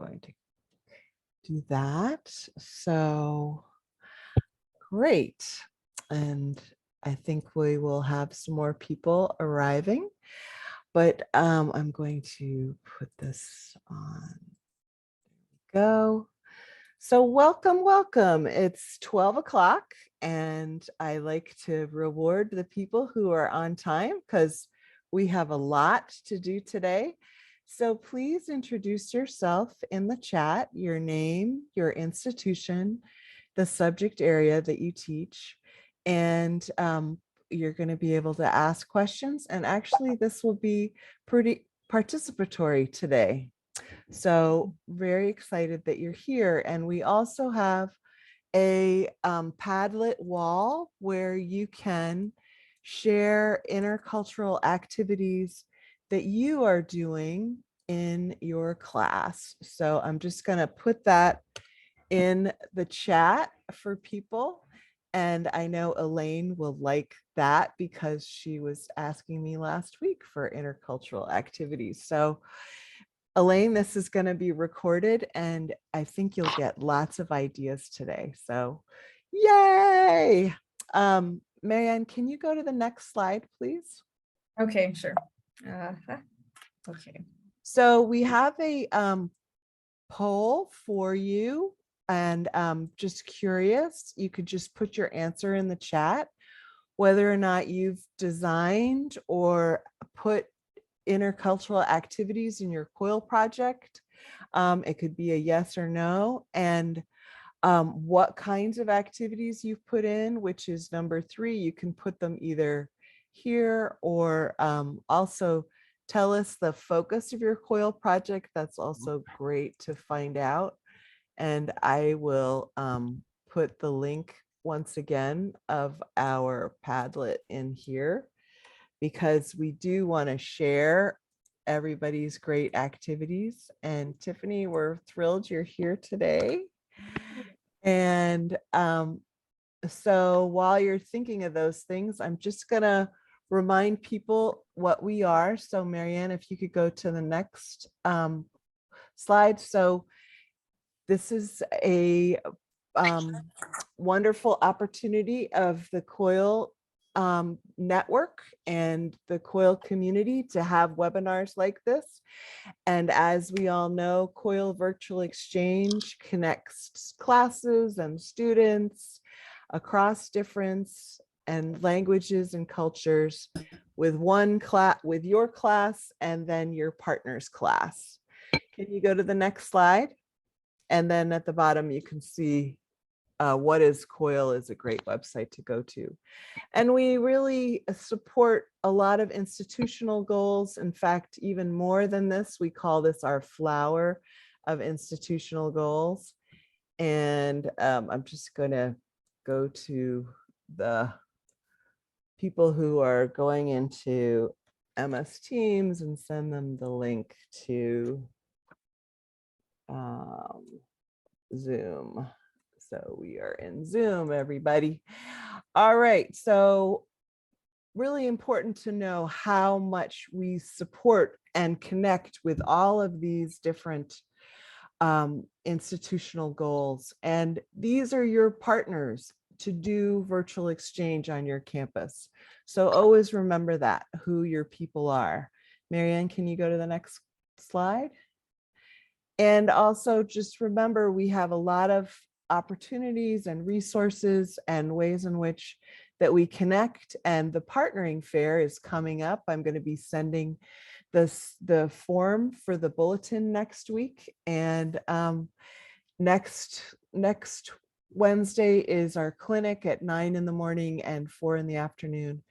going to do that. So great. And I think we will have some more people arriving, but I'm going to put this on. There we go. So welcome, welcome. It's 12 o'clock and I like to reward the people who are on time because we have a lot to do today. So please introduce yourself in the chat, your name, your institution, the subject area that you teach, and you're going to be able to ask questions. And actually, this will be pretty participatory today. So very excited that you're here. And we also have a Padlet wall where you can share intercultural activities that you are doing in your class. So I'm just going to put that in the chat for people. And I know Elaine will like that because she was asking me last week for intercultural activities. So Elaine, this is going to be recorded and I think you'll get lots of ideas today. So yay! Marianne, can you go to the next slide, please? Okay, sure. Okay. So we have a poll for you and just curious, you could just put your answer in the chat, whether or not you've designed or put intercultural activities in your COIL project. It could be a yes or no, and what kinds of activities you've put in, which is number 3. You can put them either here or also tell us the focus of your COIL project. That's also great to find out. And I will put the link once again of our Padlet in here, because we do want to share everybody's great activities. And Tiffany, we're thrilled you're here today. And so while you're thinking of those things, I'm just going to remind people what we are. So Marianne, if you could go to the next slide. So this is a wonderful opportunity of the COIL network and the COIL community to have webinars like this. And as we all know, COIL Virtual Exchange connects classes and students across difference and languages and cultures with one class, with your class, and then your partner's class. Can you go to the next slide? And then at the bottom, you can see what is COIL is a great website to go to. And we really support a lot of institutional goals. In fact, even more than this, we call this our flower of institutional goals. And I'm just going to go to the people who are going into MS Teams and send them the link to Zoom. So we are in Zoom, everybody. All right, so really important to know how much we support and connect with all of these different institutional goals. And these are your partners to do virtual exchange on your campus. So always remember that, who your people are. Marianne, can you go to the next slide? And also just remember, we have a lot of opportunities and resources and ways in which that we connect, and the partnering fair is coming up. I'm going to be sending the form for the bulletin next week, and next Wednesday is our clinic at 9 in the morning and 4 in the afternoon,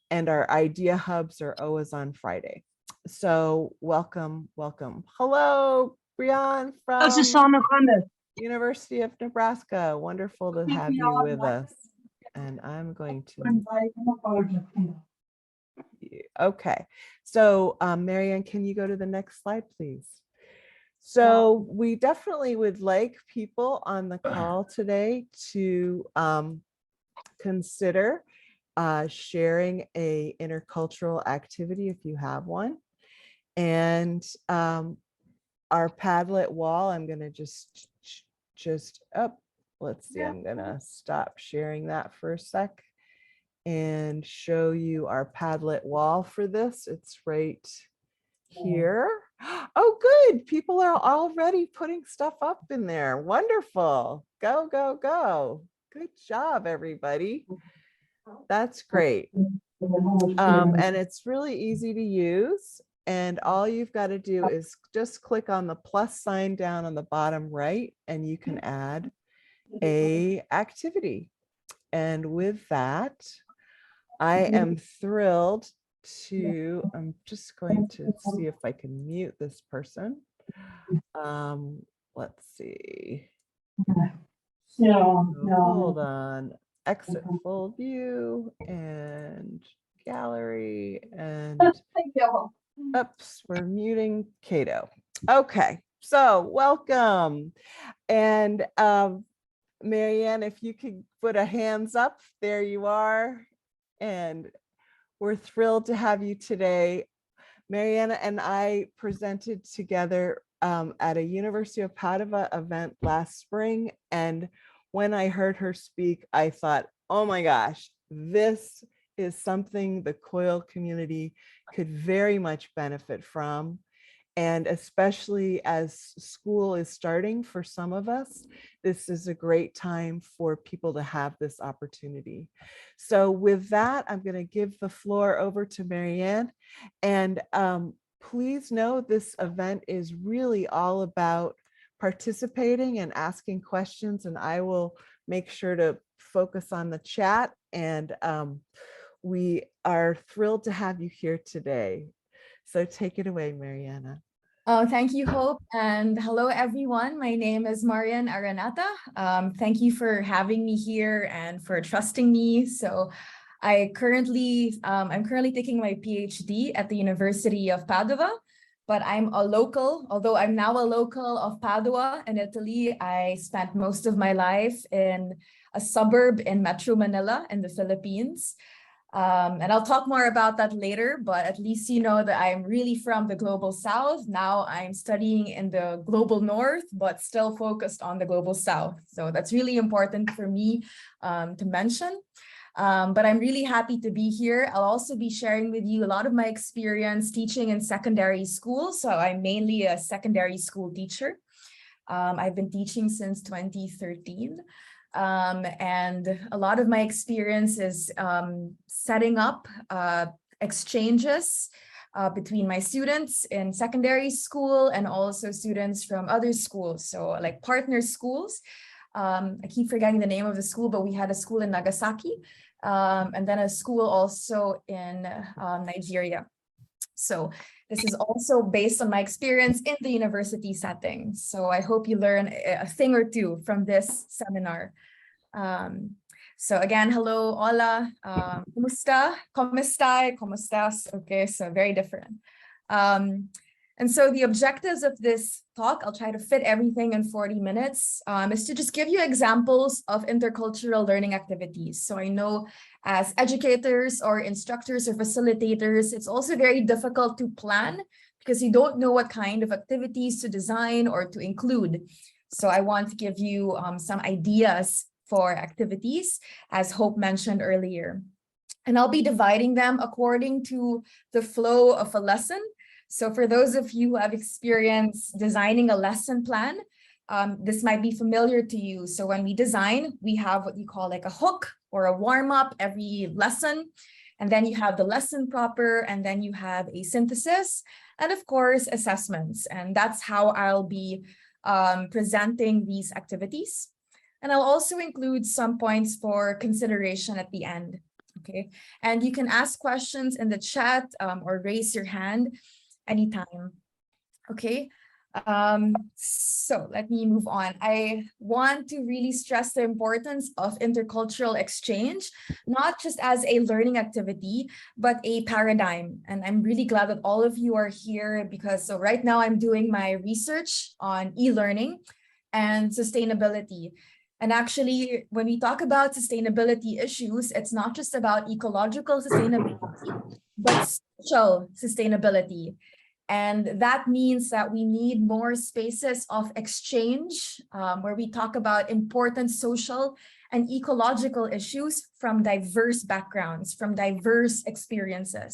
and our idea hubs are always on Friday. So welcome. Hello, Brian from University of Nebraska. Wonderful to have you with us. And I'm going to. Okay. So Marianne, can you go to the next slide, please? So we definitely would like people on the call today to consider sharing a intercultural activity if you have one. And our Padlet wall, I'm going to just up. Let's see, I'm going to stop sharing that for a sec and show you our Padlet wall for this. It's right here. Oh, good. People are already putting stuff up in there. Wonderful. Go, go, go. Good job, everybody. That's great. And it's really easy to use. And all you've got to do is just click on the plus sign down on the bottom right, and you can add a activity. And with that, I am thrilled to, I'm just going to see if I can mute this person. Let's see. Hold on. Exit full view and gallery and oops, we're muting Cato. Okay, so welcome. And Marianne, if you could put a hands up, there you are. And we're thrilled to have you today. Mariana and I presented together at a University of Padua event last spring. And when I heard her speak, I thought, oh my gosh, this is something the COIL community could very much benefit from. And especially as school is starting for some of us, this is a great time for people to have this opportunity. So with that, I'm going to give the floor over to Marianne. And please know this event is really all about participating and asking questions. And I will make sure to focus on the chat. And we are thrilled to have you here today. So take it away, Mariana. Oh, thank you, Hope. And hello, everyone. My name is Marian Aranata. Thank you for having me here and for trusting me. So I'm currently taking my PhD at the University of Padua, but I'm a local, although I'm now a local of Padua in Italy. I spent most of my life in a suburb in Metro Manila in the Philippines. And I'll talk more about that later, but at least you know that I'm really from the global south. Now I'm studying in the global north, but still focused on the global south. So that's really important for me to mention. But I'm really happy to be here. I'll also be sharing with you a lot of my experience teaching in secondary school. So I'm mainly a secondary school teacher. I've been teaching since 2013. And a lot of my experience is setting up exchanges between my students in secondary school and also students from other schools, so like partner schools. I keep forgetting the name of the school, but we had a school in Nagasaki and then a school also in Nigeria. So this is also based on my experience in the university setting. So I hope you learn a thing or two from this seminar. So again, hello, hola, kumusta, komestai, komestas. Okay, so very different. And so the objectives of this talk, I'll try to fit everything in 40 minutes, is to just give you examples of intercultural learning activities. So I know as educators or instructors or facilitators, it's also very difficult to plan because you don't know what kind of activities to design or to include. So I want to give you some ideas for activities, as Hope mentioned earlier. And I'll be dividing them according to the flow of a lesson. So for those of you who have experience designing a lesson plan, this might be familiar to you. So when we design, we have what you call like a hook or a warm-up every lesson. And then you have the lesson proper, and then you have a synthesis, and of course, assessments. And that's how I'll be presenting these activities. And I'll also include some points for consideration at the end. Okay, and you can ask questions in the chat or raise your hand anytime. Okay, so let me move on. I want to really stress the importance of intercultural exchange, not just as a learning activity, but a paradigm. And I'm really glad that all of you are here because so right now I'm doing my research on e-learning and sustainability. And actually, when we talk about sustainability issues, it's not just about ecological sustainability, but social sustainability. And that means that we need more spaces of exchange where we talk about important social and ecological issues from diverse backgrounds, from diverse experiences.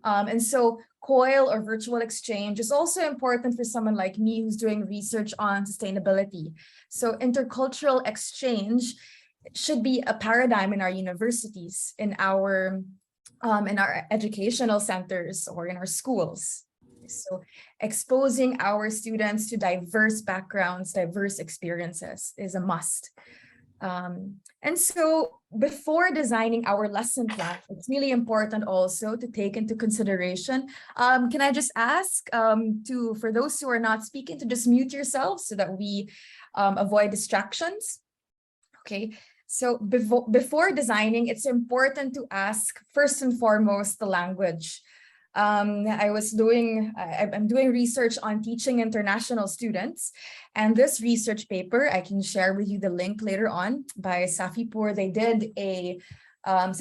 And so COIL, or virtual exchange, is also important for someone like me who's doing research on sustainability. So intercultural exchange should be a paradigm in our universities, in our educational centers, or in our schools. So exposing our students to diverse backgrounds, diverse experiences is a must. And so before designing our lesson plan, it's really important also to take into consideration. Can I just ask for those who are not speaking to just mute yourselves so that we avoid distractions? Okay, so before designing, it's important to ask first and foremost the language. I'm doing research on teaching international students, and this research paper, I can share with you the link later on, by Safipour. They did a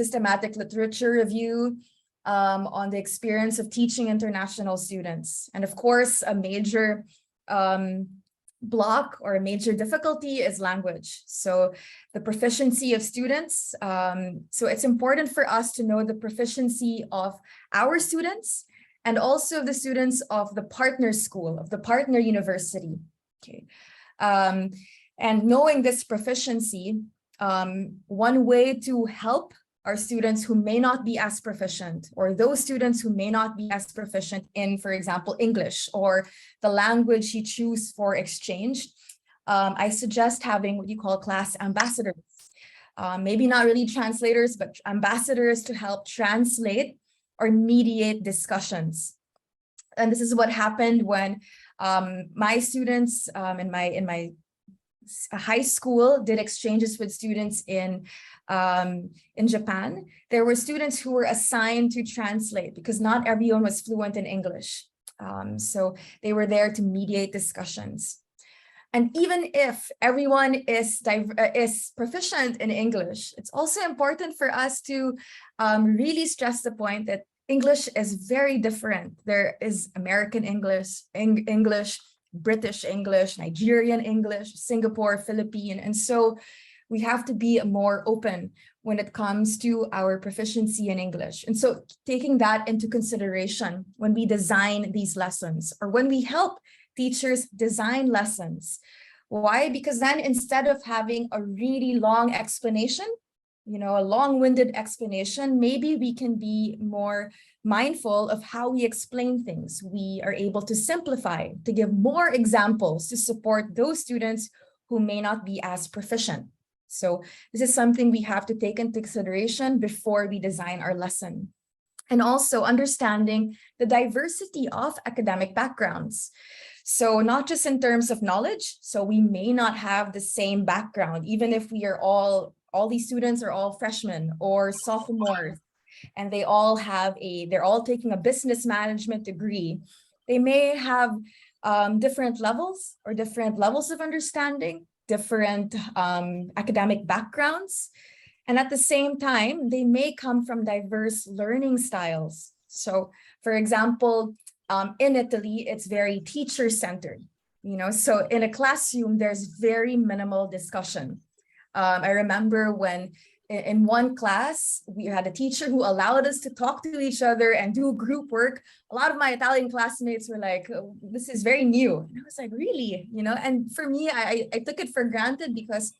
systematic literature review on the experience of teaching international students. And of course, a major block or a major difficulty is language. So the proficiency of students. So it's important for us to know the proficiency of our students and also the students of the partner school, of the partner university. Okay. And knowing this proficiency, one way to help our students who may not be as proficient, or those students who may not be as proficient in, for example, English or the language you choose for exchange, I suggest having what you call class ambassadors. Maybe not really translators, but ambassadors to help translate or mediate discussions. And this is what happened when my students in my high school did exchanges with students in Japan. There were students who were assigned to translate because not everyone was fluent in English. So they were there to mediate discussions. And even if everyone is proficient in English, it's also important for us to really stress the point that English is very different. There is American English, British English, Nigerian English, Singapore, Philippine. And so we have to be more open when it comes to our proficiency in English. And so taking that into consideration when we design these lessons, or when we help teachers design lessons. Why? Because then instead of having a really long explanation, a long-winded explanation, maybe we can be more mindful of how we explain things. We are able to simplify, to give more examples to support those students who may not be as proficient. So this is something we have to take into consideration before we design our lesson. And also understanding the diversity of academic backgrounds. So not just in terms of knowledge, so we may not have the same background, even if we are all these students are all freshmen or sophomores, and they're all taking a business management degree. They may have different levels of understanding, different academic backgrounds. And at the same time, they may come from diverse learning styles. So for example, in Italy, it's very teacher-centered, so in a classroom, there's very minimal discussion. I remember when in one class, we had a teacher who allowed us to talk to each other and do group work. A lot of my Italian classmates were like, oh, this is very new. And I was like, really? And for me, I took it for granted because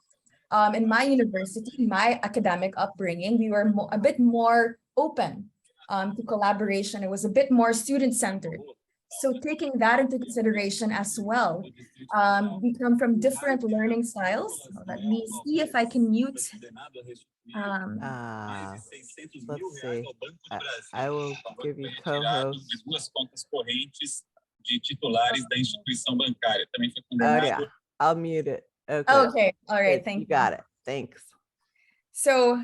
in my university, my academic upbringing, we were a bit more open to collaboration. It was a bit more student-centered. So taking that into consideration as well, we come from different learning styles. Let me see if I can mute. Let's see. I will give you co-host. Oh yeah, I'll mute it. Okay. Okay. All right. Thank you. You got it. Thanks. So,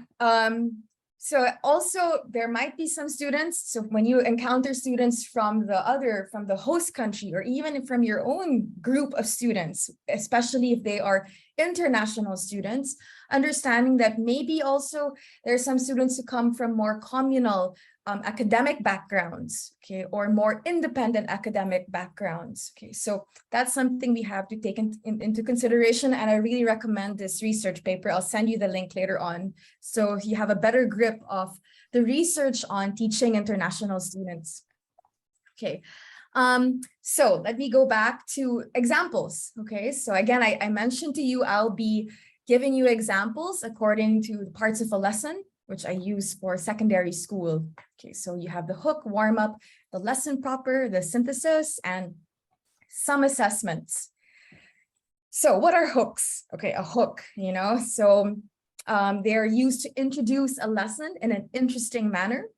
so also there might be some students. So when you encounter students from the host country, or even from your own group of students, especially if they are international students, understanding that maybe also there are some students who come from more communal academic backgrounds, okay, or more independent academic backgrounds. Okay, so that's something we have to take into consideration. And I really recommend this research paper. I'll send you the link later on, so you have a better grip of the research on teaching international students. Okay, so let me go back to examples. Okay, so again, I mentioned to you, I'll be giving you examples according to the parts of a lesson, which I use for secondary school. Okay, so you have the hook, warm up, the lesson proper, the synthesis, and some assessments. So what are hooks? Okay, a hook, you know, so they're used to introduce a lesson in an interesting manner.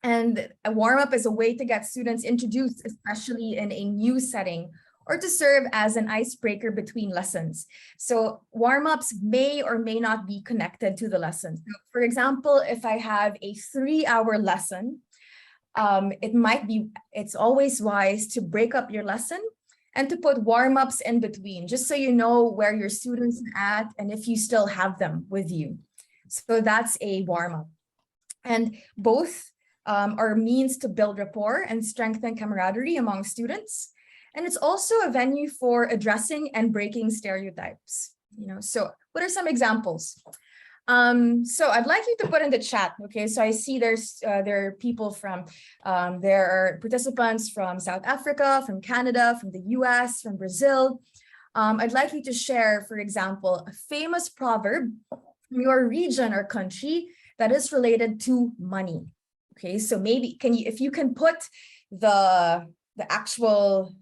And a warm up is a way to get students introduced, especially in a new setting, or to serve as an icebreaker between lessons. So warm-ups may or may not be connected to the lesson. So for example, if I have a 3-hour lesson, it's always wise to break up your lesson and to put warm-ups in between, just so you know where your students are at and if you still have them with you. So that's a warm-up. And both are means to build rapport and strengthen camaraderie among students. And it's also a venue for addressing and breaking stereotypes. You know, so what are some examples? So I'd like you to put in the chat. Okay, so I see there are people from, there are participants from South Africa, from Canada, from the US, from Brazil. I'd like you to share, for example, a famous proverb from your region or country that is related to money. Okay, so maybe if you can put the actual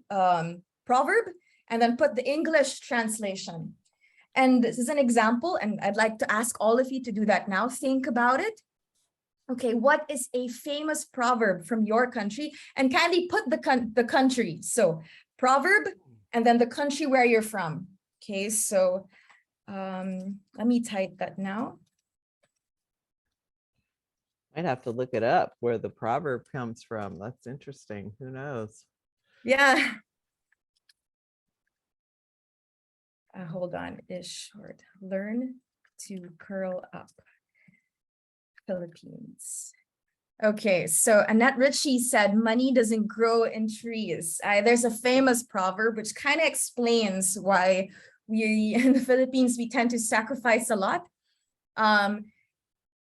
proverb and then put the English translation. And this is an example, and I'd like to ask all of you to do that now. Think about it. Okay, what is a famous proverb from your country? And kindly put the country. So proverb and then the country where you're from. Okay, so let me type that now. I'd have to look it up where the proverb comes from. That's interesting. Who knows? Yeah. Hold on, is short. Learn to curl up. Philippines. Okay, so Annette Ritchie said, money doesn't grow in trees. There's a famous proverb which kind of explains why we in the Philippines, we tend to sacrifice a lot.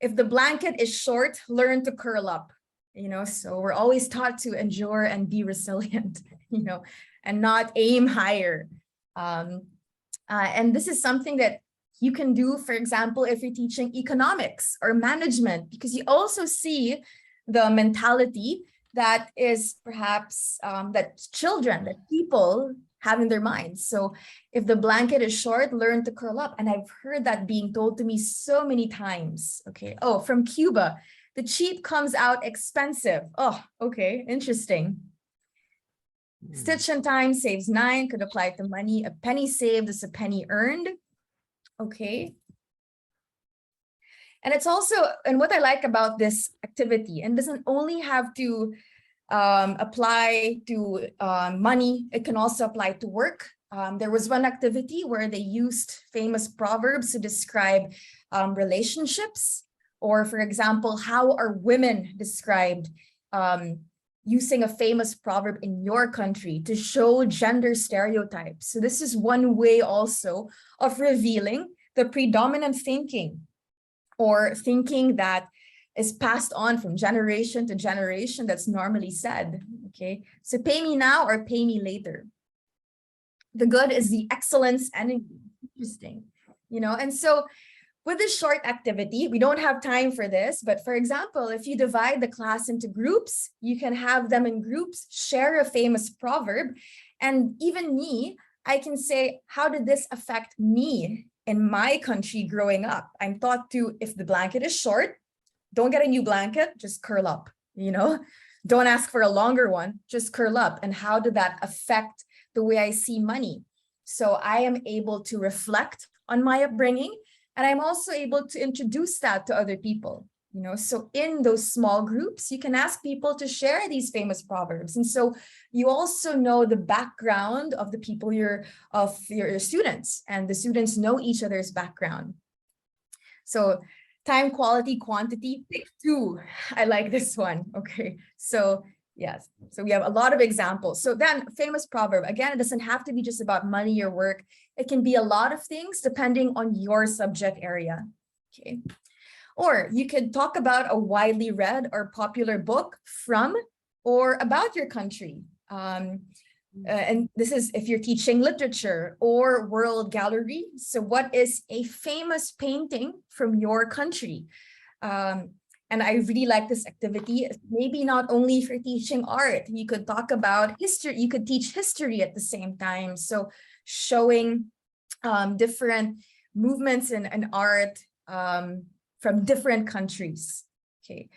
If the blanket is short, learn to curl up, you know, so we're always taught to endure and be resilient, you know, and not aim higher. And this is something that you can do, for example, if you're teaching economics or management, because you also see the mentality that is perhaps that children, that people have in their minds. So if the blanket is short, learn to curl up. And I've heard that being told to me so many times. Okay. Oh, from Cuba, the cheap comes out expensive. Oh, okay. Interesting. Stitch in time saves 9, could apply to money. A penny saved is a penny earned. Okay. And it's also, and what I like about this activity, and doesn't only have to apply to money, it can also apply to work. There was one activity where they used famous proverbs to describe relationships, or for example, how are women described, using a famous proverb in your country to show gender stereotypes. So this is one way also of revealing the predominant thinking, or thinking that is passed on from generation to generation that's normally said. Okay, so pay me now or pay me later. The good is the excellence and interesting, you know. And so with this short activity, we don't have time for this, but for example, if you divide the class into groups, you can have them in groups share a famous proverb. And even me, I can say, how did this affect me in my country growing up? I'm taught to, if the blanket is short, don't get a new blanket, just curl up, you know, don't ask for a longer one, just curl up. And how did that affect the way I see money? So I am able to reflect on my upbringing, and I'm also able to introduce that to other people. So in those small groups, you can ask people to share these famous proverbs. And so you also know the background of the people of your students, and the students know each other's background. So time, quality, quantity, pick two. I like this one. Okay. So yes. So we have a lot of examples. So then famous proverb, again, it doesn't have to be just about money or work. It can be a lot of things depending on your subject area. Okay. Or you could talk about a widely read or popular book from or about your country. And this is if you're teaching literature or world gallery. So what is a famous painting from your country? And I really like this activity. Maybe not only for teaching art, you could talk about history. You could teach history at the same time. So showing different movements in art from different countries. Okay.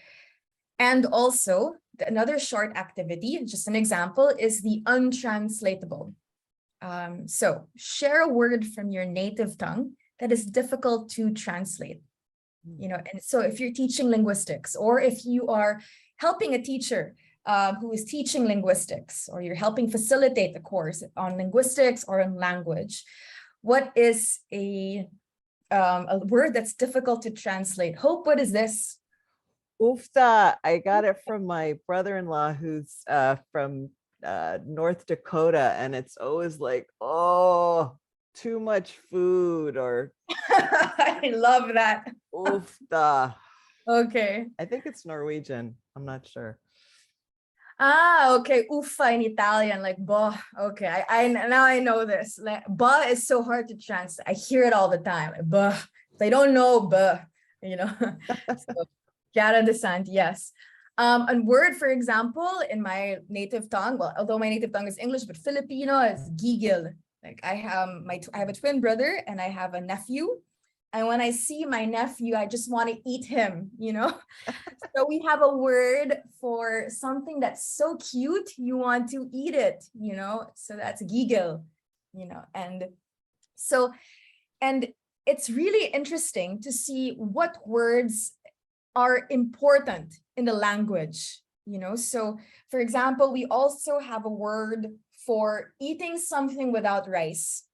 And also another short activity, just an example, is the untranslatable. So share a word from your native tongue that is difficult to translate. And so if you're teaching linguistics, or if you are helping a teacher who is teaching linguistics, or you're helping facilitate the course on linguistics or on language, what is a word that's difficult to translate? Hope, what is this? Oofta. I got it from my brother-in-law who's from North Dakota, and it's always like, oh, too much food, or I love that. oofta. Okay. I think it's Norwegian. I'm not sure. Okay. Uffa in Italian, like boh. Okay, I now I know this. Like bah is so hard to translate. I hear it all the time. Like, bah. They don't know bah. So, Chiara Descent, yes. A word, for example, in my native tongue. Well, although my native tongue is English, but Filipino is gigil. Like I have a twin brother and I have a nephew. And when I see my nephew, I just want to eat him, So we have a word for something that's so cute, you want to eat it, So that's gigil, and so, and it's really interesting to see what words are important in the language, So for example, we also have a word for eating something without rice.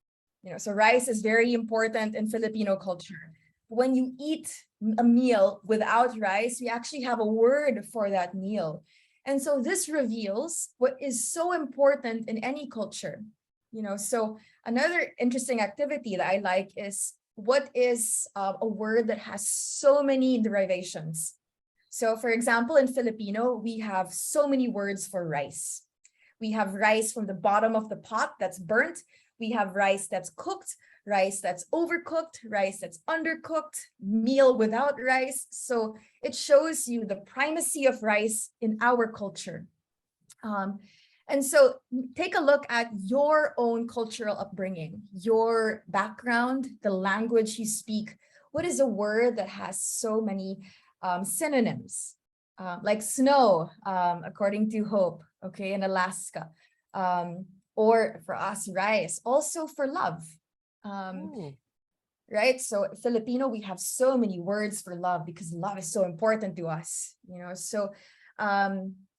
So rice is very important in Filipino culture. When you eat a meal without rice, we actually have a word for that meal. And so this reveals what is so important in any culture. So another interesting activity that I like is what is a word that has so many derivations. So for example, in Filipino, we have so many words for rice. We have rice from the bottom of the pot that's burnt. We have rice that's cooked, rice that's overcooked, rice that's undercooked, meal without rice. So it shows you the primacy of rice in our culture. And so take a look at your own cultural upbringing, your background, the language you speak. What is a word that has so many synonyms? Like snow, according to Hope, okay, in Alaska. Or for us, rice, also for love. Right? So Filipino, we have so many words for love because love is so important to us, So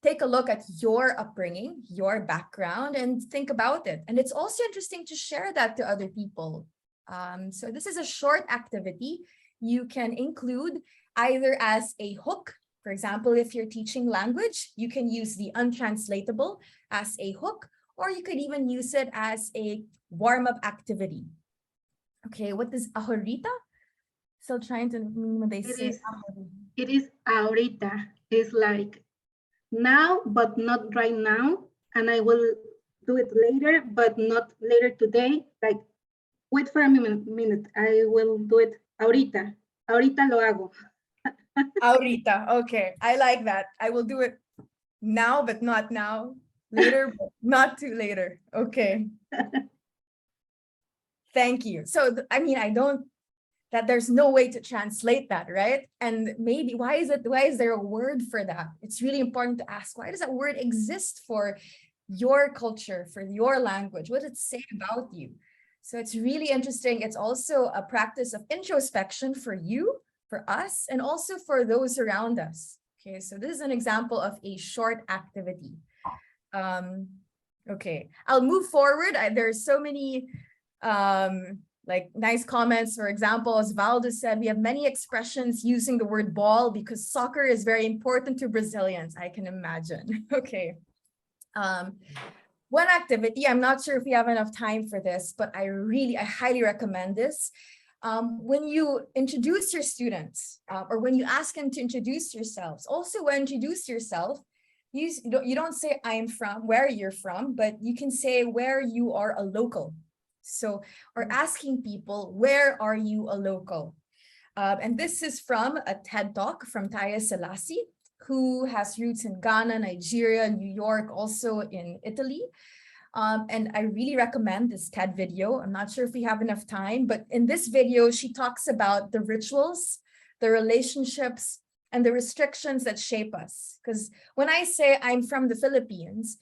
take a look at your upbringing, your background, and think about it. And it's also interesting to share that to other people. So this is a short activity you can include either as a hook. For example, if you're teaching language, you can use the untranslatable as a hook, or you could even use it as a warm-up activity. Okay, what is ahorita? Still trying to when they say it is ahorita. It's like now, but not right now. And I will do it later, but not later today. Like, wait for a minute. I will do it ahorita. Ahorita lo hago. Ahorita. Okay, I like that. I will do it now, but not now. Later, but not too later. Okay. Thank you. So, that there's no way to translate that, right? And maybe why is there a word for that? It's really important to ask, why does that word exist for your culture, for your language? What does it say about you? So it's really interesting. It's also a practice of introspection for you, for us and also for those around us. Okay, so this is an example of a short activity. Okay, I'll move forward. There's so many like nice comments. For example, as Valdo said, we have many expressions using the word ball because soccer is very important to Brazilians, I can imagine. Okay. One activity, I'm not sure if we have enough time for this, but I highly recommend this. When you introduce your students or when you ask them to introduce yourselves, also when introduce yourself, you don't say I'm from, where you're from, but you can say where you are a local. So, or asking people, where are you a local? And this is from a TED Talk from Taya Selassie, who has roots in Ghana, Nigeria, New York, also in Italy. And I really recommend this TED video. I'm not sure if we have enough time, but in this video, she talks about the rituals, the relationships, and the restrictions that shape us. Because when I say I'm from the Philippines,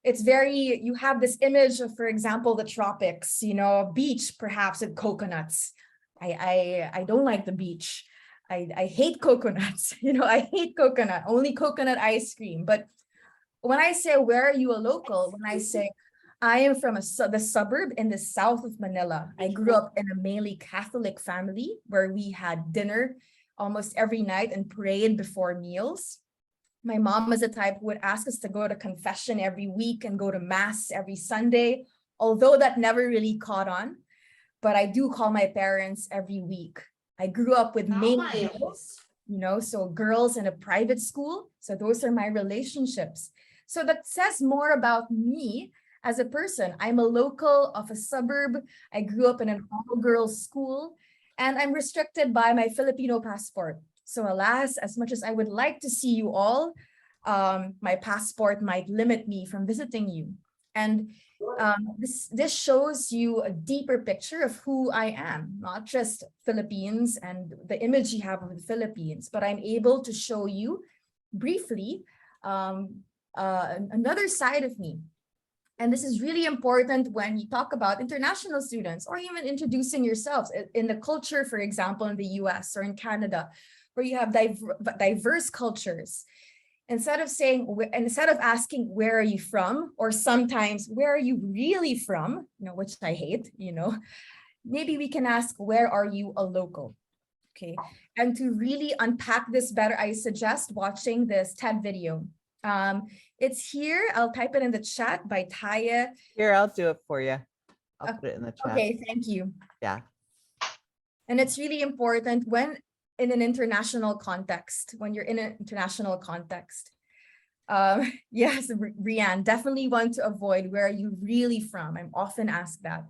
it's very, you have this image of, for example, the tropics, you know, a beach, perhaps with coconuts. I don't like the beach. I hate coconuts. You know, I hate coconut, only coconut ice cream. But when I say, where are you a local? When I say, I am from the suburb in the south of Manila. I grew up in a mainly Catholic family where we had dinner almost every night and prayed before meals. My mom was the type who would ask us to go to confession every week and go to mass every Sunday, although that never really caught on. But I do call my parents every week. I grew up with mainly girls, you know, so girls in a private school. So those are my relationships. So that says more about me as a person. I'm a local of a suburb. I grew up in an all-girls school, and I'm restricted by my Filipino passport. So alas, as much as I would like to see you all, my passport might limit me from visiting you. And this shows you a deeper picture of who I am, not just Philippines and the image you have of the Philippines, but I'm able to show you briefly another side of me. And this is really important when you talk about international students or even introducing yourselves in the culture, for example, in the US or in Canada, where you have diverse cultures. Instead of asking, where are you from? Or sometimes, where are you really from? You know, which I hate, you know, maybe we can ask, where are you a local? Okay. And to really unpack this better, I suggest watching this TED video. It's here. I'll type it in the chat by Taya. Here, I'll do it for you. I'll put it in the chat. Okay, thank you. Yeah. And it's really important when in an international context, when you're in an international context. Yes, Rianne, definitely want to avoid, where are you really from? I'm often asked that,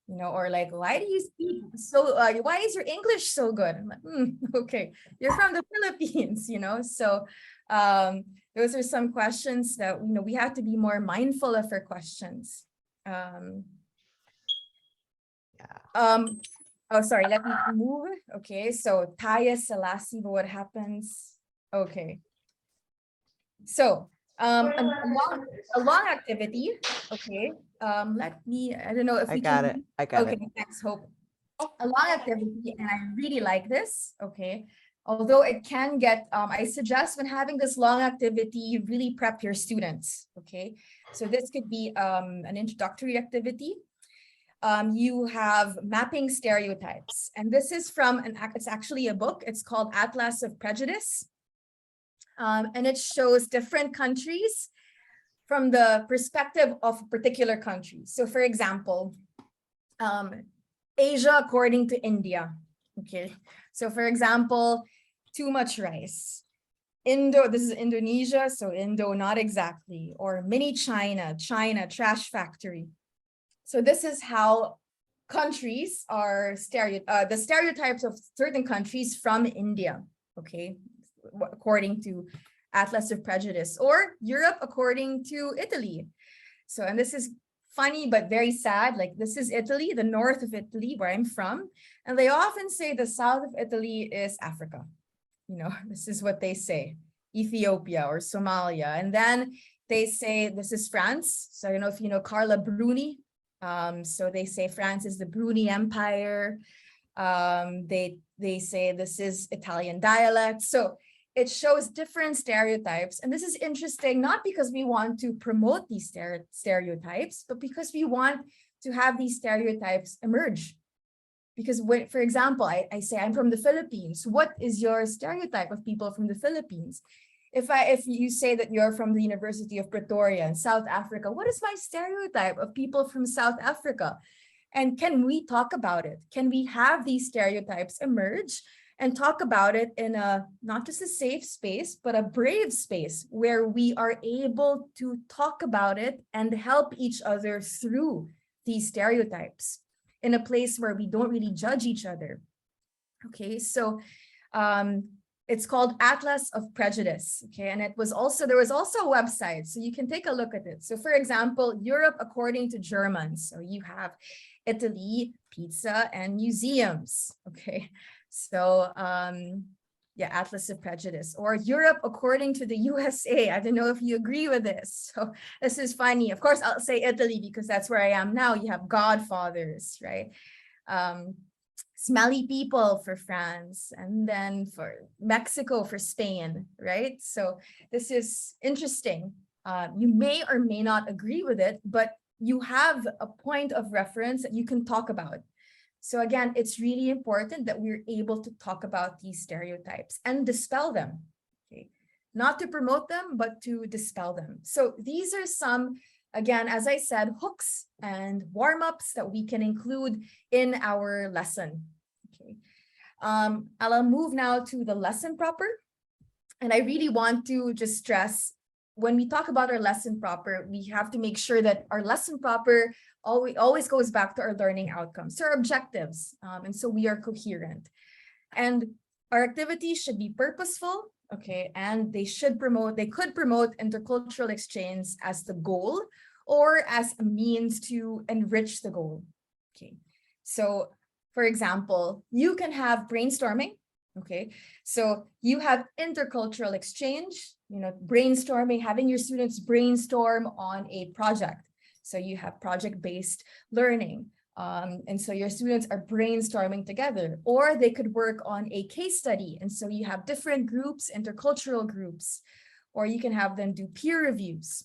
you know, or like, why do you speak so, why is your English so good? I'm like, okay, you're from the Philippines, you know? So those are some questions that, you know, we have to be more mindful of our questions. Oh, sorry, let me move. Okay, so Taya Selassie, but what happens? Okay. So a long activity. Okay. Let me, I don't know if I we got can. it. I got it. Okay, thanks, Hope. A long activity, and I really like this. Okay. Although it can get, I suggest when having this long activity, you really prep your students. Okay. So this could be an introductory activity. You have mapping stereotypes. And this is from, it's actually a book. It's called Atlas of Prejudice. And it shows different countries from the perspective of particular countries. So for example, Asia according to India. Okay. So for example, too much rice. This is Indonesia, so Indo, not exactly. Or mini China, trash factory. So this is how countries are the stereotypes of certain countries from India, okay, according to Atlas of Prejudice, or Europe according to Italy. So, and this is funny, but very sad. Like, this is Italy, the north of Italy, where I'm from. And they often say the south of Italy is Africa. You know, this is what they say, Ethiopia or Somalia. And then they say this is France. So I don't know if you know Carla Bruni. So they say France is the Bruni Empire. They say this is Italian dialect. So it shows different stereotypes. And this is interesting, not because we want to promote these stereotypes, but because we want to have these stereotypes emerge. Because when, for example, I say I'm from the Philippines. What is your stereotype of people from the Philippines? If you say that you're from the University of Pretoria in South Africa, what is my stereotype of people from South Africa? And can we talk about it? Can we have these stereotypes emerge and talk about it in a, not just a safe space, but a brave space where we are able to talk about it and help each other through these stereotypes in a place where we don't really judge each other? Okay, so it's called Atlas of Prejudice. Okay, and there was also a website, so you can take a look at it. So for example, Europe according to Germans. So you have Italy, pizza, and museums. Okay, so yeah, Atlas of Prejudice. Or Europe according to the USA. I don't know if you agree with this. So this is funny. Of course, I'll say Italy because that's where I am now. You have Godfathers, right? Smelly people for France, and then for Mexico, for Spain, right? So this is interesting. You may or may not agree with it, but you have a point of reference that you can talk about. So again, it's really important that we're able to talk about these stereotypes and dispel them. Okay? Not to promote them, but to dispel them. So these are some, again, as I said, hooks and warm-ups that we can include in our lesson. Okay. I'll move now to the lesson proper. And I really want to just stress, when we talk about our lesson proper, we have to make sure that our lesson proper always goes back to our learning outcomes, to our objectives. And so we are coherent. And our activities should be purposeful, okay? And they could promote intercultural exchange as the goal or as a means to enrich the goal, okay? So for example, you can have brainstorming, okay? So you have intercultural exchange, brainstorming, having your students brainstorm on a project. So you have project-based learning. And so your students are brainstorming together, or they could work on a case study. And so you have different groups, intercultural groups, or you can have them do peer reviews.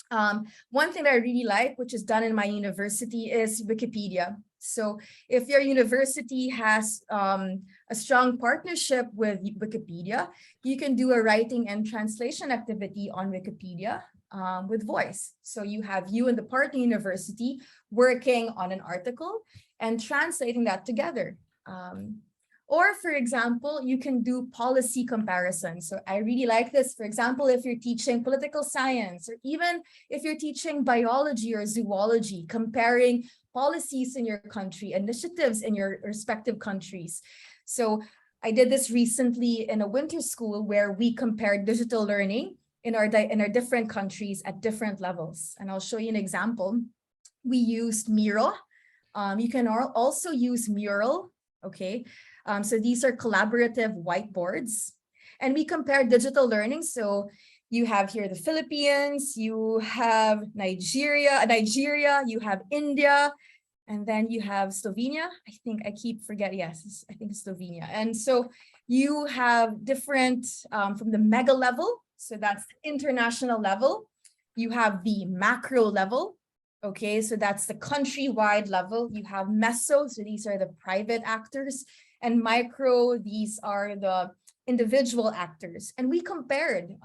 One thing that I really like, which is done in my university, is Wikipedia. So if your university has a strong partnership with Wikipedia, you can do a writing and translation activity on Wikipedia with voice. So you have you and the partner university working on an article and translating that together. Or for example, you can do policy comparison. So I really like this. For example, if you're teaching political science, or even if you're teaching biology or zoology, comparing policies in your country, initiatives in your respective countries. So I did this recently in a winter school where we compared digital learning in our different countries at different levels. And I'll show you an example. We used Miro. You can also use Mural, okay? So these are collaborative whiteboards. And we compared digital learning. So you have here the Philippines, you have Nigeria, you have India, and then you have Slovenia. I think I keep forgetting, yes, I think it's Slovenia. And so you have different, from the mega level, so that's the international level. You have the macro level, okay, so that's the countrywide level. You have meso, so these are the private actors, and micro, these are the individual actors. And we compared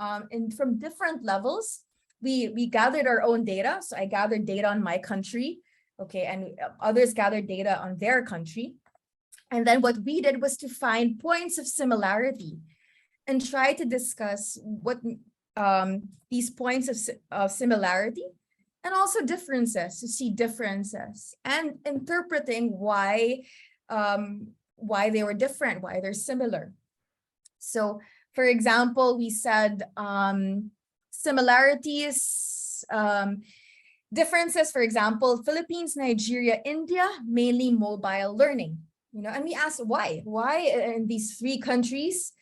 from different levels. We gathered our own data. So I gathered data on my country, okay, and others gathered data on their country. And then what we did was to find points of similarity and try to discuss what these points of similarity and also differences, to see differences and interpreting why they were different, why they're similar. So for example, we said similarities, differences, for example, Philippines, Nigeria, India, mainly mobile learning, and we asked why in these three countries,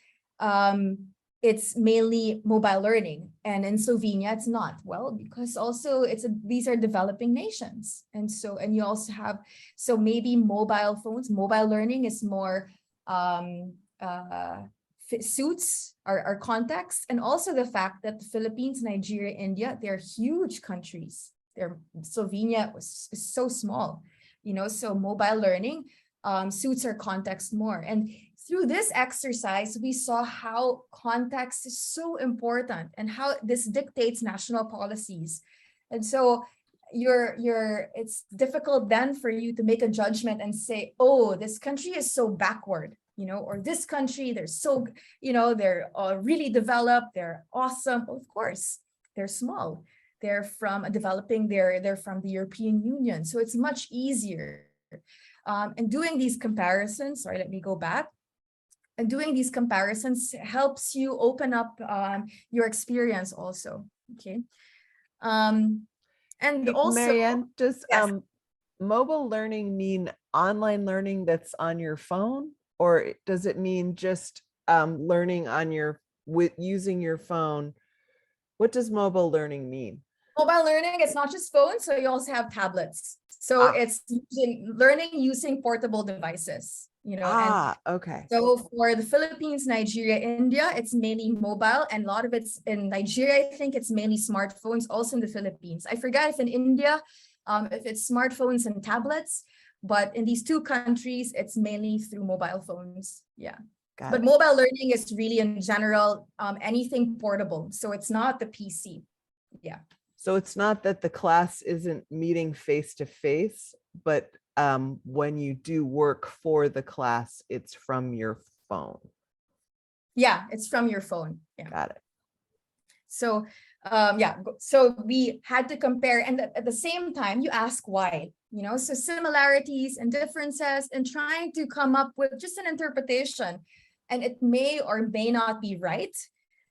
it's mainly mobile learning, and in Slovenia it's not. Well, because also these are developing nations, and you also have, so maybe mobile learning is more suits our context, and also the fact that the Philippines, Nigeria, India, they're huge countries. Slovenia is so small, so mobile learning suits our context more. And through this exercise, we saw how context is so important and how this dictates national policies. And so it's difficult then for you to make a judgment and say, oh, this country is so backward, or this country, they're so, they're really developed, they're awesome. Of course, they're small. They're from they're from the European Union. So it's much easier. And doing these comparisons, sorry, let me go back. And doing these comparisons helps you open up your experience also, okay? And Hey, also— Marianne, does Yes. mobile learning mean online learning that's on your phone, or does it mean just learning on using your phone? What does mobile learning mean? Mobile learning, it's not just phones, so you also have tablets. So it's learning using portable devices, and okay. so for the Philippines, Nigeria, India, it's mainly mobile, and a lot of it's in Nigeria. I think it's mainly smartphones. Also in the Philippines, I forgot if in India, if it's smartphones and tablets, but in these two countries, it's mainly through mobile phones. Yeah. But mobile learning is really in general, anything portable. So it's not the PC. Yeah. So it's not that the class isn't meeting face to face, but when you do work for the class, it's from your phone. Yeah, it's from your phone. Yeah. Got it. So so we had to compare, and at the same time you ask why, so similarities and differences, and trying to come up with just an interpretation, and it may or may not be right.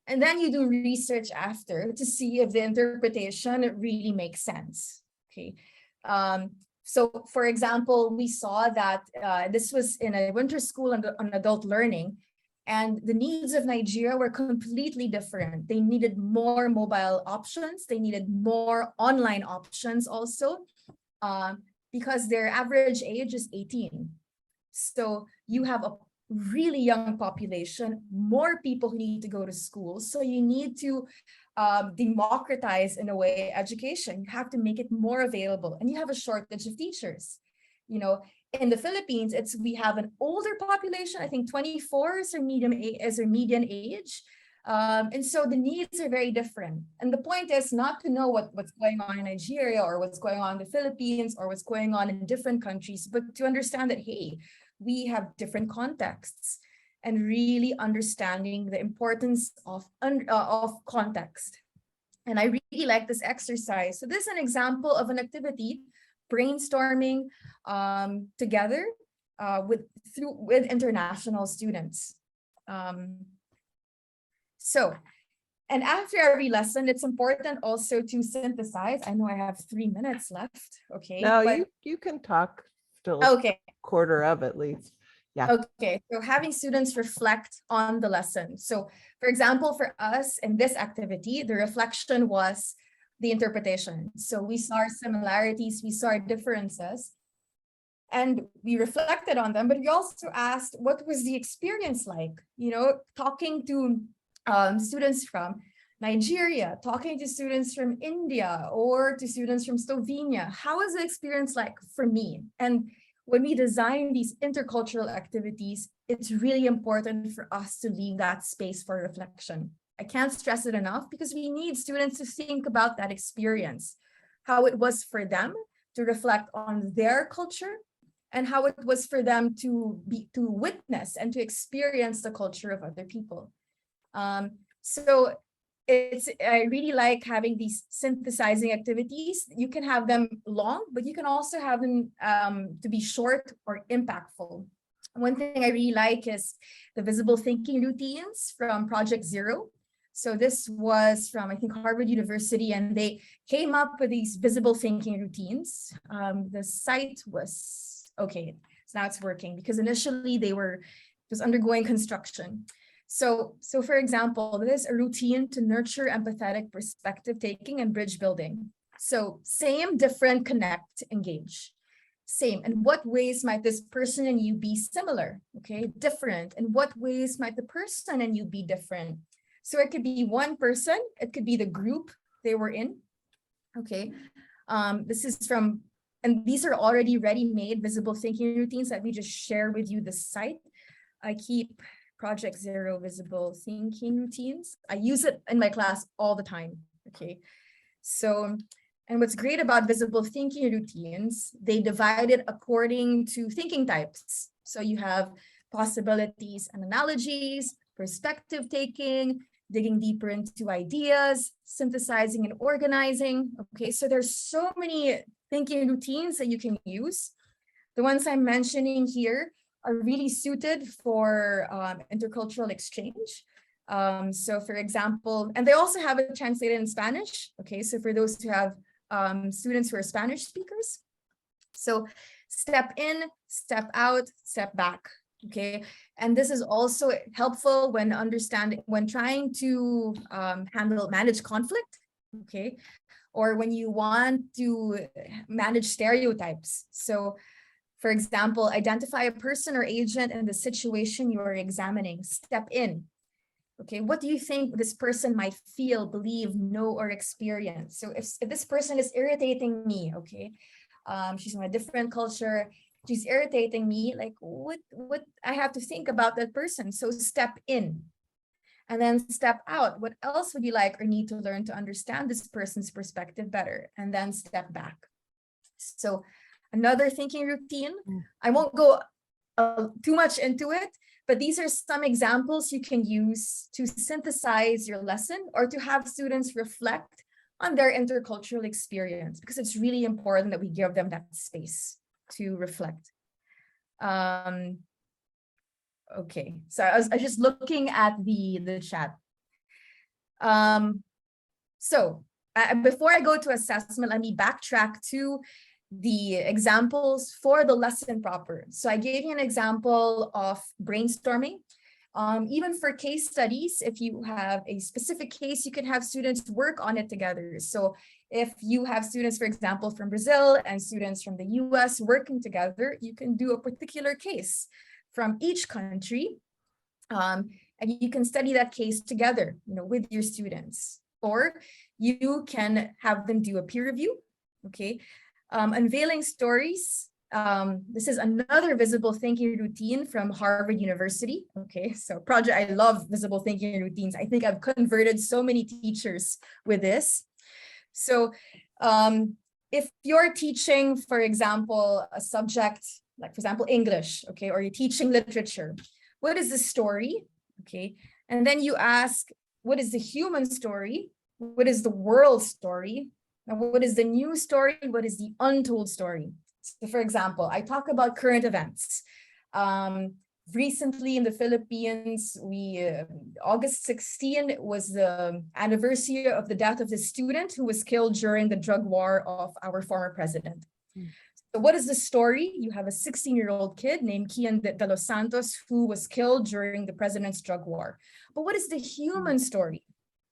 And then you do research after to see if the interpretation really makes sense. Okay. So for example, we saw that this was in a winter school on adult learning, and the needs of Nigeria were completely different. They needed more mobile options. They needed more online options also, because their average age is 18. So you have a really young population, more people who need to go to school. So you need to democratize, in a way, education. You have to make it more available, and you have a shortage of teachers. In the Philippines, we have an older population. I think 24 is their median age. And so the needs are very different. And the point is not to know what's going on in Nigeria, or what's going on in the Philippines, or what's going on in different countries, but to understand that, hey, we have different contexts, and really understanding the importance of context. And I really like this exercise. So this is an example of an activity, brainstorming together with international students. And after every lesson, it's important also to synthesize. I know I have 3 minutes left. Okay. No, you can talk still. Okay. Quarter of at least. Yeah. Okay. So having students reflect on the lesson. So for example, for us in this activity, the reflection was the interpretation. So we saw our similarities, we saw our differences, and we reflected on them, but we also asked, what was the experience like? Talking to students from Nigeria, talking to students from India, or to students from Slovenia. How is the experience like for me? And when we design these intercultural activities, it's really important for us to leave that space for reflection. I can't stress it enough, because we need students to think about that experience, how it was for them to reflect on their culture, and how it was for them to witness and to experience the culture of other people. So I really like having these synthesizing activities. You can have them long, but you can also have them to be short or impactful. One thing I really like is the visible thinking routines from Project Zero. So this was from, I think, Harvard University, and they came up with these visible thinking routines. The site was, okay, so now it's working, because initially it was undergoing construction. So for example, this is a routine to nurture empathetic perspective taking and bridge building. So same, different, connect, engage. Same. In what ways might this person and you be similar? Okay, different. In what ways might the person and you be different? So it could be one person, it could be the group they were in. Okay, this is from, and these are already ready-made visible thinking routines that we just share with you the site. I keep Project Zero visible thinking routines. I use it in my class all the time. Okay, so, and what's great about visible thinking routines, they divide it according to thinking types. So you have possibilities and analogies, perspective taking, digging deeper into ideas, synthesizing and organizing. Okay, so there's so many thinking routines that you can use. The ones I'm mentioning here are really suited for intercultural exchange. So for example, and they also have it translated in Spanish. Okay, so for those who have students who are Spanish speakers. So step in, step out, step back. Okay, and this is also helpful when trying to manage conflict. Okay, or when you want to manage stereotypes. So for example, identify a person or agent in the situation you are examining. Step in. Okay, what do you think this person might feel, believe, know, or experience? So if this person is irritating me, okay, she's from a different culture, she's irritating me, like what I have to think about that person. So step in. And then step out. What else would you like or need to learn to understand this person's perspective better? And then step back. So another thinking routine, I won't go too much into it, but these are some examples you can use to synthesize your lesson or to have students reflect on their intercultural experience, because it's really important that we give them that space to reflect. Okay, so I was just looking at the chat. So before I go to assessment, let me backtrack to the examples for the lesson proper. So I gave you an example of brainstorming. Even for case studies, if you have a specific case, you can have students work on it together. So if you have students, for example, from Brazil and students from the US working together, you can do a particular case from each country, and you can study that case together, with your students, or you can have them do a peer review. Okay, unveiling stories. This is another visible thinking routine from Harvard University. Okay, so I love visible thinking routines. I think I've converted so many teachers with this. So if you're teaching, for example, a subject, like for example, English, okay, or you're teaching literature, what is the story? Okay, and then you ask, what is the human story? What is the world story? And what is the new story? What is the untold story? So for example, I talk about current events. Recently in the Philippines, August 16 was the anniversary of the death of the student who was killed during the drug war of our former president. So what is the story? You have a 16-year-old kid named Kian de los Santos who was killed during the president's drug war. But what is the human story?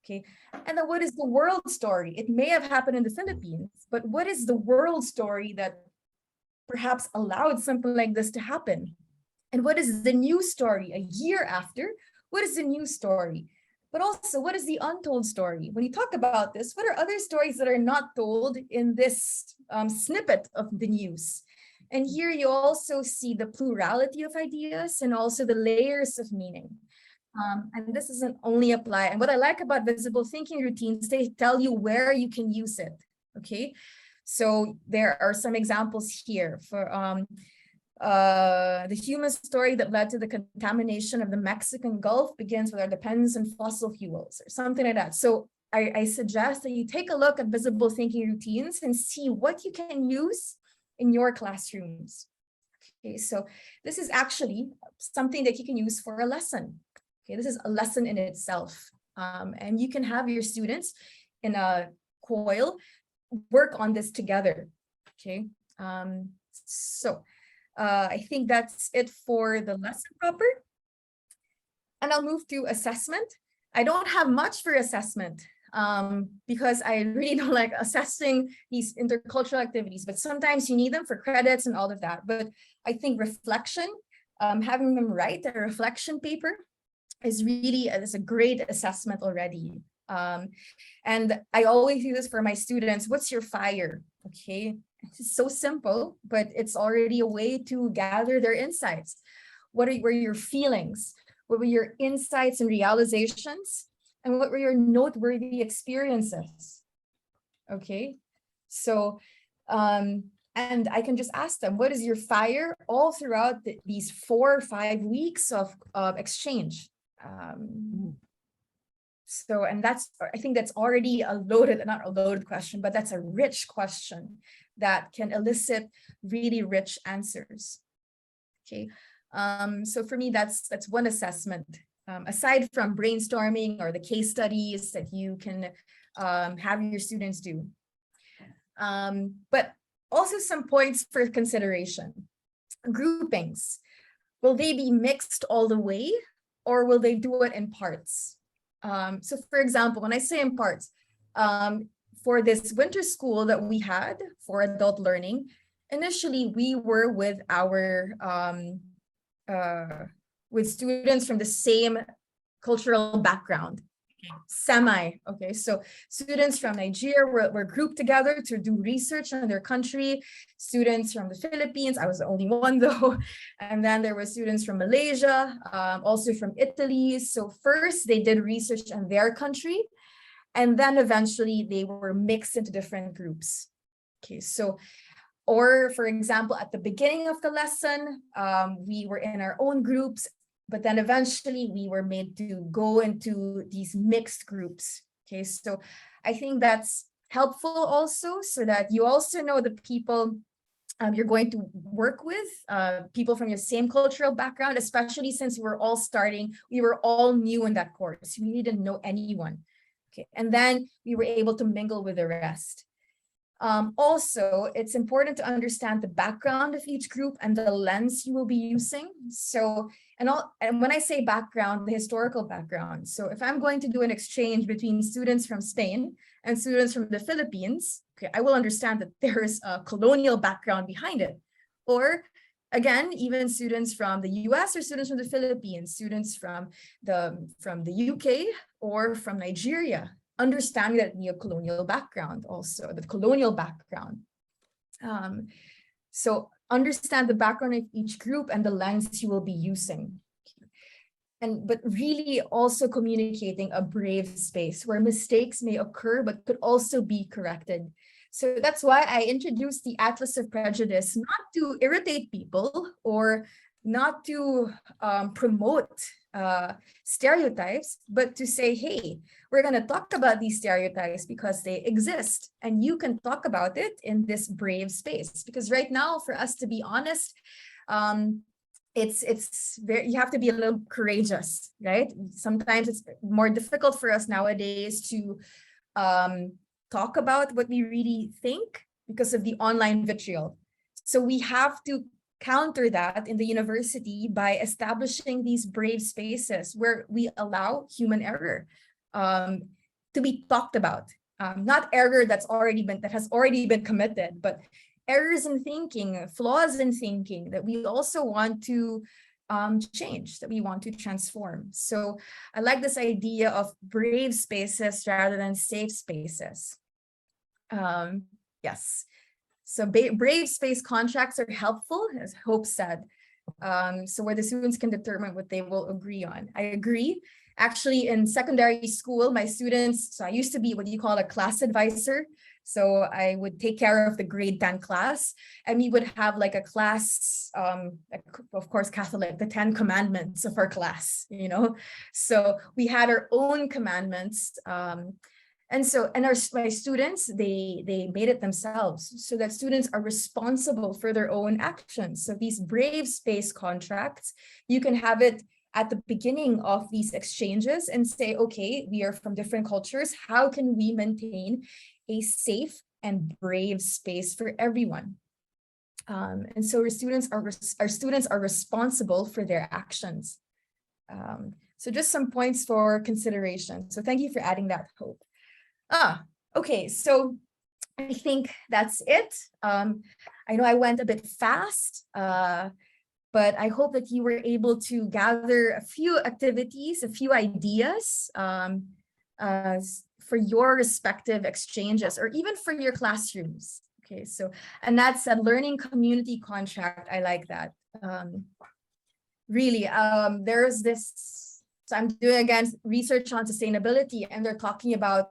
Okay, and then what is the world story? It may have happened in the Philippines, but what is the world story that perhaps allowed something like this to happen? And what is the new story a year after? What is the new story? But also, what is the untold story? When you talk about this, what are other stories that are not told in this snippet of the news? And here you also see the plurality of ideas and also the layers of meaning. And this doesn't only apply. And what I like about visible thinking routines, they tell you where you can use it. Okay, so there are some examples here for the human story that led to the contamination of the Mexican Gulf begins with our dependence on fossil fuels, or something like that. So I suggest that you take a look at visible thinking routines and see what you can use in your classrooms. Okay, so this is actually something that you can use for a lesson. Okay, this is a lesson in itself. And you can have your students in a COIL work on this together. Okay, so I think that's it for the lesson proper. And I'll move to assessment. I don't have much for assessment because I really don't like assessing these intercultural activities, but sometimes you need them for credits and all of that. But I think reflection, having them write a reflection paper is a great assessment already. And I always do this for my students. What's your fire? Okay, it's so simple, but it's already a way to gather their insights. What were your feelings? What were your insights and realizations? And what were your noteworthy experiences? Okay, so, and I can just ask them, what is your fire all throughout these 4 or 5 weeks of exchange? So, and I think that's already not a loaded question, but that's a rich question that can elicit really rich answers. Okay, so for me, that's one assessment. Aside from brainstorming or the case studies that you can have your students do. But also some points for consideration. Groupings. Will they be mixed all the way, or will they do it in parts? So for example, when I say in parts, for this winter school that we had for adult learning, initially we were with our with students from the same cultural background. Okay, so students from Nigeria were grouped together to do research on their country. Students from the Philippines, I was the only one though, and then there were students from Malaysia, also from Italy. So first they did research on their country, and then eventually they were mixed into different groups. Okay, so, or for example, at the beginning of the lesson, we were in our own groups, but then eventually we were made to go into these mixed groups. Okay, so I think that's helpful also, so that you also know the people you're going to work with, people from your same cultural background, especially since we were all new in that course. We didn't know anyone. Okay, and then we were able to mingle with the rest. Also, it's important to understand the background of each group and the lens you will be using. So, and when I say background, the historical background. So if I'm going to do an exchange between students from Spain and students from the Philippines, okay, I will understand that there is a colonial background behind it. Or again, even students from the US or students from the Philippines, students from the UK or from Nigeria, understanding that neo-colonial background also, the colonial background. So understand the background of each group and the lens you will be using. But really also communicating a brave space where mistakes may occur, but could also be corrected. So that's why I introduced the Atlas of Prejudice, not to irritate people or not to promote stereotypes, but to say, hey, we're going to talk about these stereotypes because they exist, and you can talk about it in this brave space. Because right now, for us to be honest, it's very, you have to be a little courageous, right? Sometimes it's more difficult for us nowadays to talk about what we really think because of the online vitriol. So we have to counter that in the university by establishing these brave spaces where we allow human error to be talked about. Not error that has already been committed, but errors in thinking, flaws in thinking that we also want to change, that we want to transform. So I like this idea of brave spaces rather than safe spaces. Yes. So brave space contracts are helpful, as Hope said, so where the students can determine what they will agree on. I agree. Actually, in secondary school, my students, so I used to be what you call a class advisor. So I would take care of the grade 10 class, and we would have like a class, of course, Catholic, the 10 commandments of our class, you know. So we had our own commandments. My students, they made it themselves, so that students are responsible for their own actions. So these brave space contracts, you can have it at the beginning of these exchanges and say, okay, we are from different cultures. How can we maintain a safe and brave space for everyone? And so our students are responsible for their actions. So just some points for consideration. So thank you for adding that, Hope. Okay, so I think that's it. I know I went a bit fast, but I hope that you were able to gather a few activities, a few ideas for your respective exchanges or even for your classrooms. Okay, so, and that's a learning community contract. I like that. Really, there's this, so I'm doing again research on sustainability, and they're talking about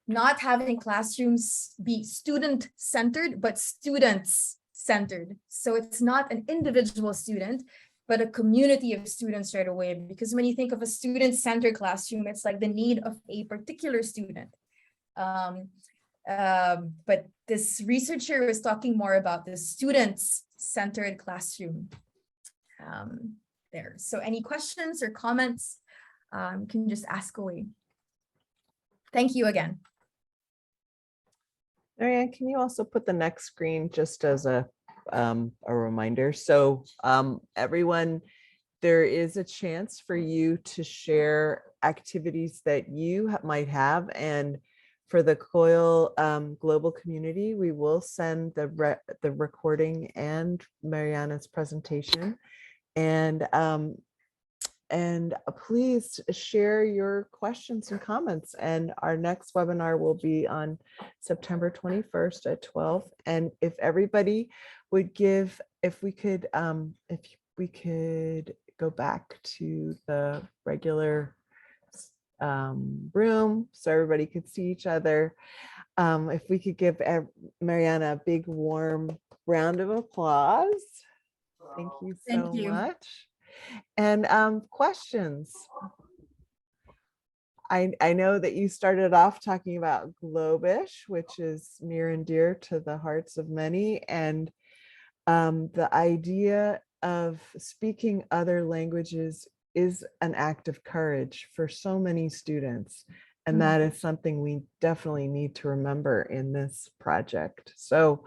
not having classrooms be student-centered, but students-centered. So it's not an individual student, but a community of students right away. Because when you think of a student-centered classroom, it's like the need of a particular student. But this researcher was talking more about the students-centered classroom there. So any questions or comments, you can just ask away. Thank you again. Marianne, can you also put the next screen just as a reminder? So everyone, there is a chance for you to share activities that you might have. And for the COIL global community, we will send the recording and Mariana's presentation. And please share your questions and comments. And our next webinar will be on September 21st at 12. And if everybody would give, if we could go back to the regular room so everybody could see each other. If we could give Mariana a big warm round of applause. Thank you so much. And questions. I know that you started off talking about Globish, which is near and dear to the hearts of many, and the idea of speaking other languages is an act of courage for so many students. And that is something we definitely need to remember in this project. So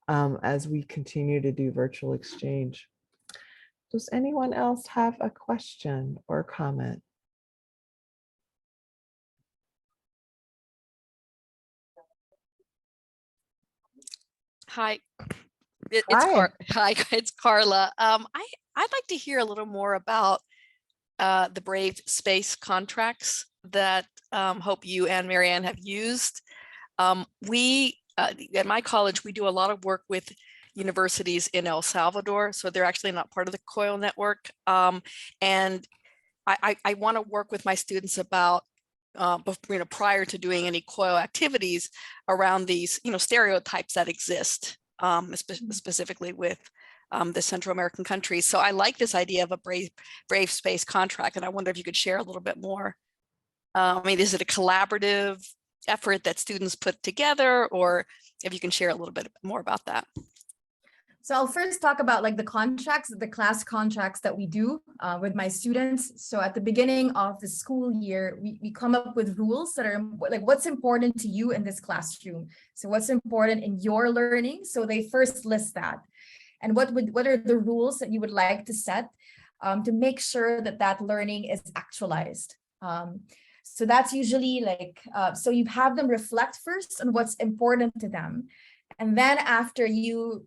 as we continue to do virtual exchange. Does anyone else have a question or comment? Hi, Hi. It's Carla. I'd like to hear a little more about the Brave Space contracts that Hope you and Marianne have used. We at my college, we do a lot of work with universities in El Salvador, so they're actually not part of the COIL network. And I want to work with my students about prior to doing any COIL activities around these stereotypes that exist, specifically with the Central American countries. So I like this idea of a brave space contract, and I wonder if you could share a little bit more. I mean, is it a collaborative effort that students put together, or if you can share a little bit more about that? So I'll first talk about like the contracts, the class contracts that we do with my students. So at the beginning of the school year, we come up with rules that are like, what's important to you in this classroom? So what's important in your learning? So they first list that. And what are the rules that you would like to set to make sure that that learning is actualized? So that's usually like, so you have them reflect first on what's important to them. And then after you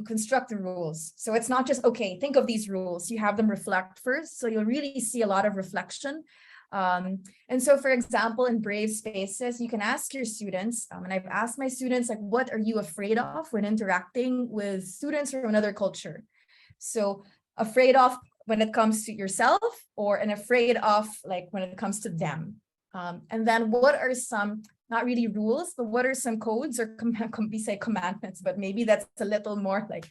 construct the rules. So it's not just, okay, think of these rules. You have them reflect first. So you'll really see a lot of reflection. And so, for example, in Brave Spaces, you can ask your students, and I've asked my students, like, what are you afraid of when interacting with students from another culture? So afraid of when it comes to yourself, or and afraid of like when it comes to them. And then what are some, not really rules, but what are some codes, or we say commandments, but maybe that's a little more like,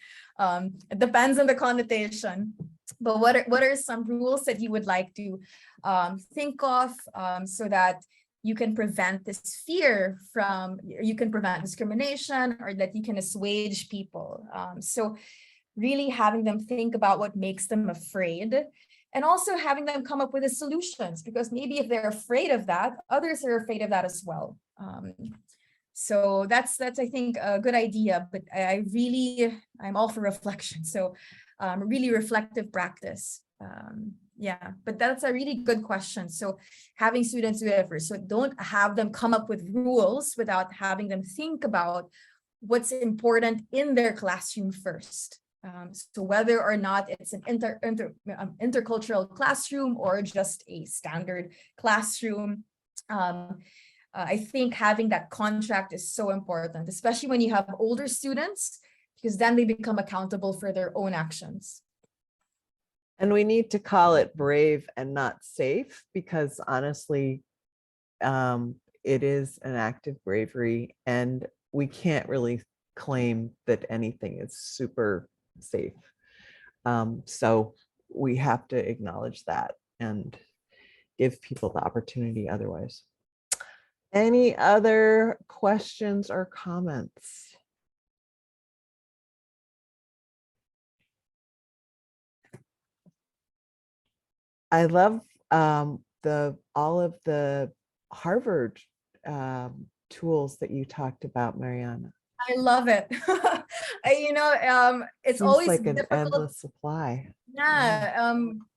it depends on the connotation. But what are some rules that you would like to think of so that you can prevent this fear from, you can prevent discrimination, or that you can assuage people. So really having them think about what makes them afraid, and also having them come up with the solutions, because maybe if they're afraid of that, others are afraid of that as well. So that's I think a good idea, but I'm all for reflection. So really reflective practice. Yeah, but that's a really good question. So having students do it first, so don't have them come up with rules without having them think about what's important in their classroom first. So whether or not it's an intercultural classroom or just a standard classroom, I think having that contract is so important, especially when you have older students, because then they become accountable for their own actions. And we need to call it brave and not safe, because honestly, it is an act of bravery, and we can't really claim that anything is super safe. So we have to acknowledge that and give people the opportunity otherwise. Any other questions or comments? I love all of the Harvard tools that you talked about, Mariana. I love it. It's Seems always like an difficult. endless supply. Yeah,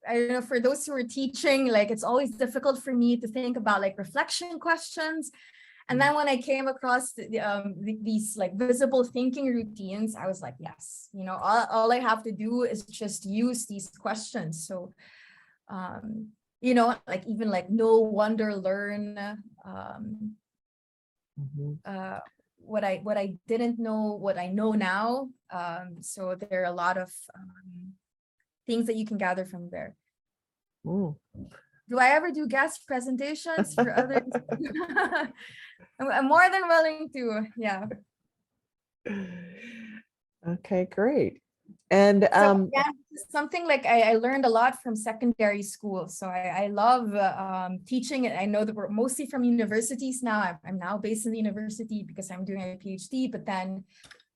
I don't know, for those who are teaching, like it's always difficult for me to think about like reflection questions. And then when I came across these like visible thinking routines, I was like, yes, all I have to do is just use these questions. So, like even like know, wonder, learn, what I didn't know, what I know now. So there are a lot of things that you can gather from there. Ooh. Do I ever do guest presentations for others? I'm more than willing to, yeah. Okay, great. And So yeah, something like I learned a lot from secondary school. So I love teaching it. I know that we're mostly from universities now. I'm now based in the university because I'm doing a PhD, but then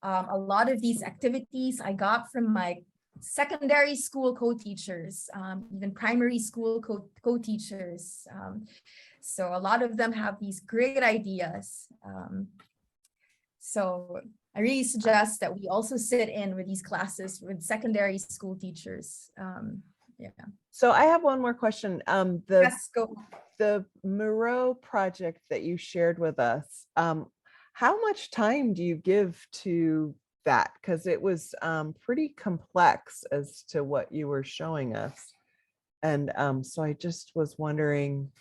a lot of these activities I got from my secondary school co-teachers, even primary school co-teachers. So a lot of them have these great ideas. So I really suggest that we also sit in with these classes with secondary school teachers. Yeah. so I have one more question. Yes, go. The Moreau project that you shared with us, how much time do you give to that? Because it was pretty complex as to what you were showing us. And so I just was wondering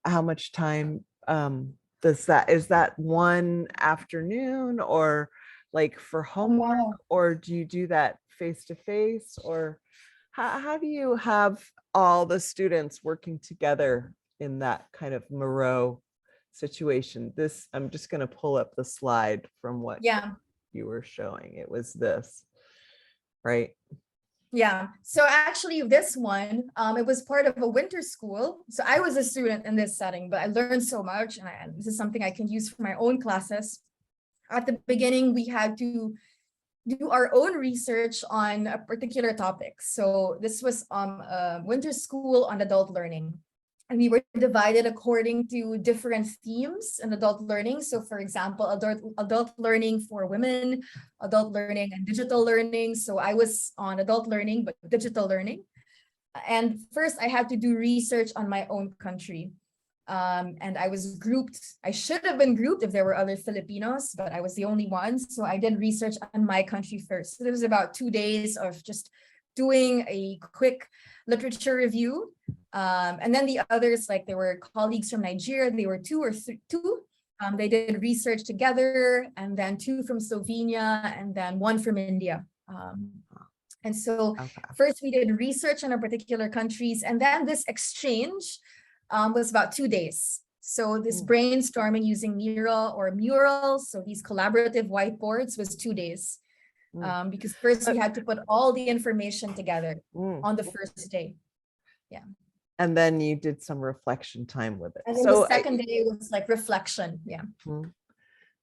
how much time is that one afternoon, or like for homework, or do you do that face to face, or how do you have all the students working together in that kind of Moreau situation? This, I'm just going to pull up the slide from what you were showing. It was this, right? Yeah. So actually this one, it was part of a winter school. So I was a student in this setting, but I learned so much, and this is something I can use for my own classes. At the beginning, we had to do our own research on a particular topic. So this was a winter school on adult learning. And we were divided according to different themes in adult learning. So for example, adult learning for women, adult learning and digital learning. So I was on adult learning, but digital learning. And first I had to do research on my own country. And I was grouped. I should have been grouped if there were other Filipinos, but I was the only one. So I did research on my country first. So there was about 2 days of just doing a quick literature review. And then the others, like there were colleagues from Nigeria, they were two. They did research together, and then 2 from Slovenia, and then 1 from India. And so first we did research on our particular countries, and then this exchange was about 2 days. So this brainstorming using murals, so these collaborative whiteboards, was 2 days. Because first we had to put all the information together on the first day. Yeah. And then you did some reflection time with it. And then the second day was like reflection. Yeah.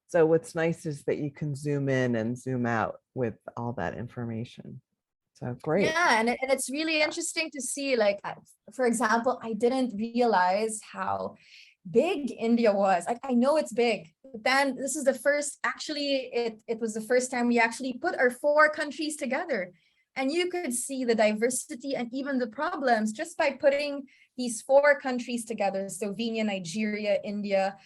So what's nice is that you can zoom in and zoom out with all that information. So great. Yeah, and it's really interesting to see, like, for example, I didn't realize how big India was. I know it's big, but then this is the first, actually, it was the first time we actually put our 4 countries together. And you could see the diversity and even the problems just by putting these 4 countries together, Slovenia, Nigeria, India,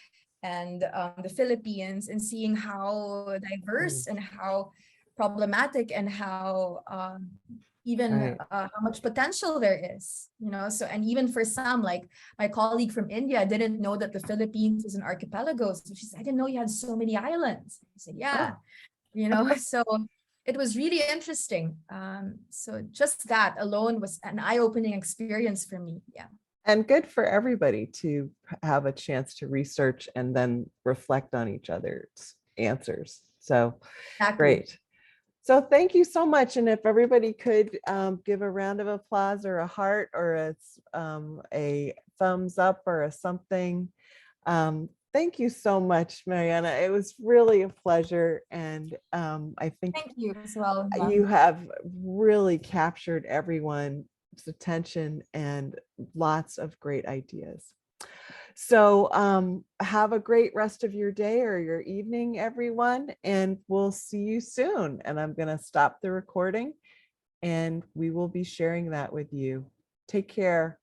and the Philippines, and seeing how diverse and how problematic and how even Right. how much potential there is, you know. So, and even for some, like my colleague from India didn't know that the Philippines is an archipelago. So she said, I didn't know you had so many islands. I said, yeah, you know, so it was really interesting. So just that alone was an eye-opening experience for me. Yeah. And good for everybody to have a chance to research and then reflect on each other's answers. So Exactly. great. So thank you so much. And if everybody could give a round of applause or a heart or a thumbs up or a something. Thank you so much, Mariana. It was really a pleasure. And I think Thank you as well. you have really captured everyone's attention and lots of great ideas. So have a great rest of your day or your evening, everyone, and we'll see you soon. And I'm going to stop the recording and we will be sharing that with you. Take care.